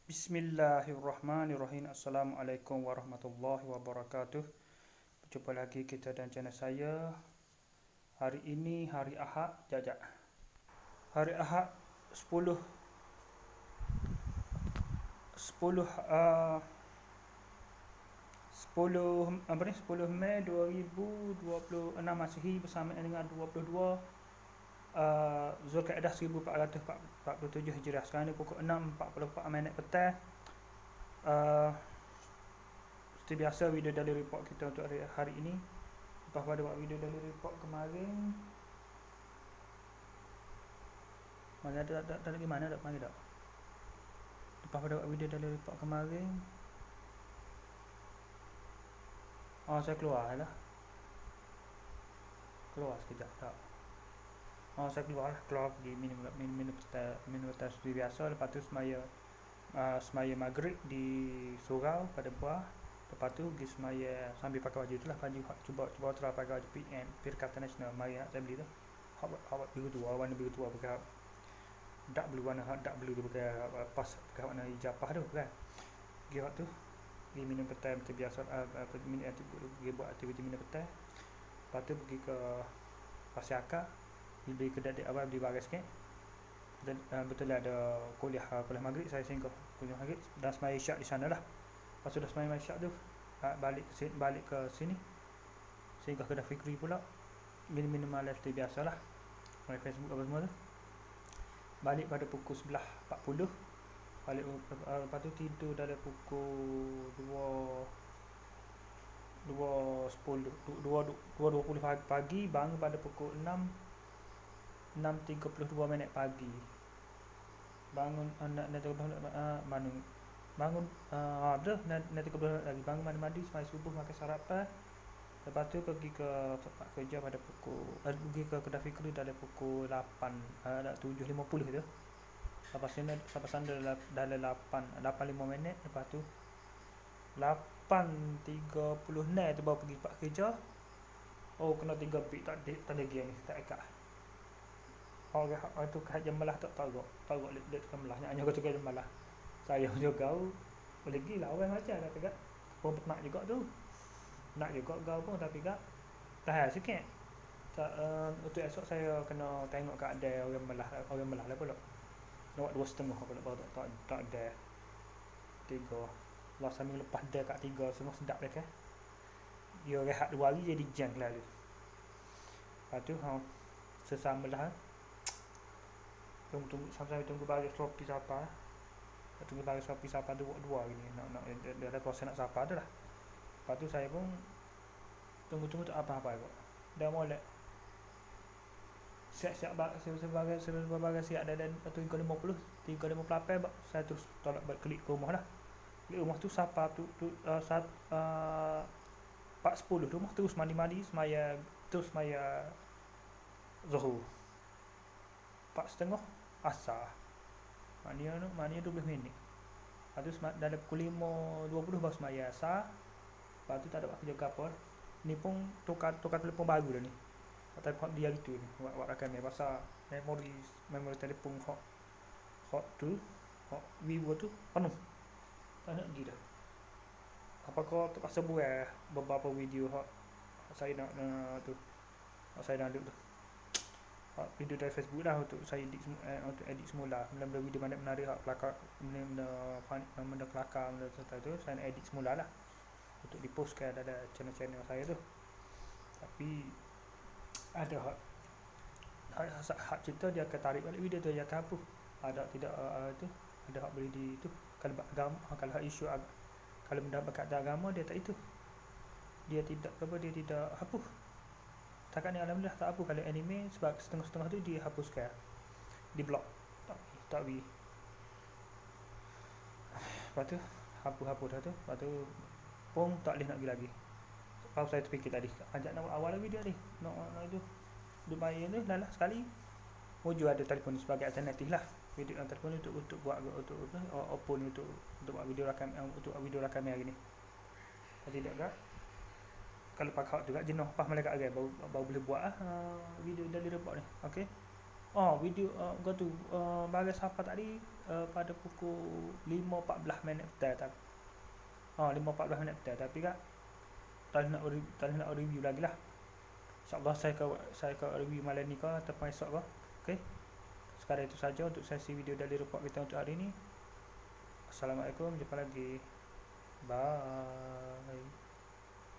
Bismillahirrahmanirrahim. Assalamualaikum warahmatullahi wabarakatuh. Berjumpa lagi kita dan channel saya. Hari ini hari Ahad. Hari Ahad 10 10 Mei 2026 Masihi bersamaan dengan 22 Zulkaidah 1447 Hijrah. Sekarang ni pukul 6.44 petang. Seperti biasa, video daily report kita untuk hari ini. Lepas pada buat video daily report kemarin, mana ada lagi mana tak panggil tak. Lepas pada buat video daily report kemarin, saya keluar sekejap tak. Saya keluar pergi minum teh seperti biasa. Lepas tu semaya maghrib di surau pada buah. Lepas tu pergi semaya sambil pakai baju tu lah, cuba try pakai baju PM Perikatan Nasional. Mari nak saya beli tu hawat biru tua, warna biru tua, pakai dark blue, warna dark blue tu, pakai pas pakai warna hijabah tu kan. Pergi waktu pergi minum petang seperti biasa, pergi buat aktiviti minum petang. Lepas tu pergi ke Pasir Akar, beli kedai awal, beli barang sikit. Betul ada kuliah maghrib, saya singgah kuliah maghrib dan semaya isyak di sana lah. Lepas tu dah semaya isyak tu, balik ke sini, singgah kedai Fikri pula, minum malam seperti biasa lah, main Facebook apa semua tu. Balik pada pukul 11.40, balik. Lepas tu tidur dalam pukul 2.20 pagi, bangun pada pukul 6.32 pagi. Bangun bangun betul, nak 30 lagi bangun, mandi semai subuh, makan sarapan. Lepas tu pergi ke tempat kerja pada pergi ke kedai Fikri dalam pukul 7.50 tu. Sampai sana dalam 8.5. Lepas tu 8.36 tu baru pergi tempat kerja. Kena 3 bit tak lagi ni, tak ikat. Orang tu kat jemalah tak tahu lihat jemalah, hanya kata kat jemalah. Saya juga boleh gila orang macam dah tegak. Pun nak juga tu. Nak juga gau pun, tapi gak tahan sikit. Untuk esok saya kena tengok keadaan orang melah lah pula. Nak 2.5 pula, baru tak ada 3. Last minggu lepas dah kat 3 semua sedap dah kan. Dia rehat 2 hari jadi jam lalu. Lepas tu sesamalah tunggu baris tropi siapa. Tunggu baris tropi siapa 2 hari ni. Nak dia ada proses nak siapa tu lah. Lepas tu saya pun tunggu tak apa-apa kok. Dah molek. Siap-siap sebagai siap dan 3.50 saya terus tolak balik klik ke rumah lah. Klik rumah tu siapa tu 4.10 rumah, terus mandi semaya Zuhur. 4.30 asar. Maknanya 12 minit. Lepas tu dalam pukul 5.20 baru semaya asar. Lepas tu tak ada buat kerja apa. Ni pun tukar telefon baru dah ni. Telefon dia gitu ni. Buat rakam ni pasal memori telefon hot tu, hot Vivo tu penuh. Tak nak pergi dah. Apakah terpaksa buat beberapa video saya nak tu. Saya nak tu. Video dari Facebook lah untuk saya edit semula. Benda video mana menarik kelakar, benda kelakar, benda tu saya nak edit semula lah untuk dipostkan ada channel saya tu. Tapi ada hak cerita dia akan tarik balik video tu, dia akan hapus. Ada tidak tu, ada hak boleh di tu. Kalau agama, kalau hak isu kalau benda berkaitan agama, dia tak itu. Dia tidak hapus. Setakat ni alhamdulillah tak hapus. Kalau anime sebab setengah-setengah tu dia hapuskan, di blok. Tak bi. Lepas tu hapus dah tu. Lepas tu pun tak boleh nak pergi lagi. Sebab saya terfikir tadi, ajak nak awal lagi dia ni. Nak itu. Duk main tu lah sekali. Wujud ada telefon sebagai alternatif lah. Video telefon ni untuk buat untuk Oppo ni untuk buat video rakam, untuk video rakam hari ni. Jadi tak kalau pakai juga jenuh pas malaikat baru boleh buat video daily report ni. Okey. Video kau tu bagai siapa tadi pada pukul 5.14 betul tak? 5.14 betul tapi kan tak nak review lagi lah. InsyaAllah saya akan review malam ni kau ataupun esok kau. Okey. Sekarang itu saja untuk sesi video dari report kita untuk hari ini. Assalamualaikum, jumpa lagi. Bye.